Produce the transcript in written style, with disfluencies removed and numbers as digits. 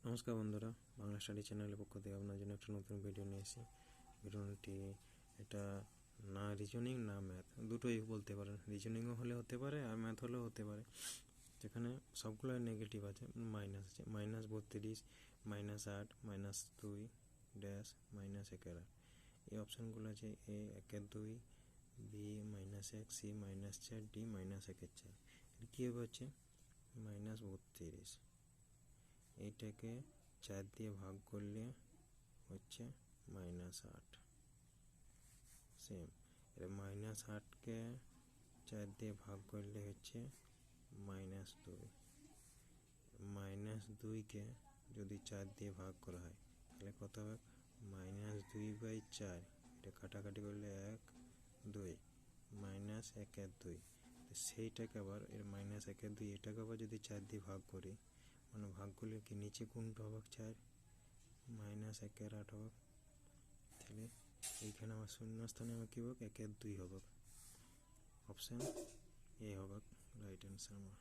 নমস্কার বন্ধুরা, বাংলা স্টাডি চ্যানেলের পক্ষ থেকে আপনার জন্য একটা নতুন ভিডিও নিয়ে এসেছি। ভিডিওটি এটা না রিজনিং না ম্যাথ, দুটোই বলতে পারেন। রিজনিংও হলে হতে পারে আর ম্যাথ হলেও হতে পারে। যেখানে সবগুলো নেগেটিভ আছে, মাইনাস আছে, -32, -8, -2 ড্যাশ -1 এই অপশানগুলো আছে। এ 1-2, বি -1, সি -4, ডি -1-4। এটা কীভাবে হচ্ছে? -32 এইটাকে 4 দিয়ে ভাগ করলে হচ্ছে -8। সেম এটা -8কে 4 দিয়ে ভাগ করলে হচ্ছে -2। -2কে যদি 4 দিয়ে ভাগ করা হয় তাহলে কত হবে? -2/4। এটা কাটাকাটি করলে 1, 2, -1/2। সেইটাকে আবার এর -1/2 এটাকে আবার যদি 4 দিয়ে ভাগ করি, মানে ভাগ করলে কি নিচে কোনটা হবে? 4 -1/8 হবে। তাহলে এইখানে আমার শূন্যস্থানে আমার কী হবে? 1/2 হবে। অপশান এ হবে রাইট অ্যান্সার আমার।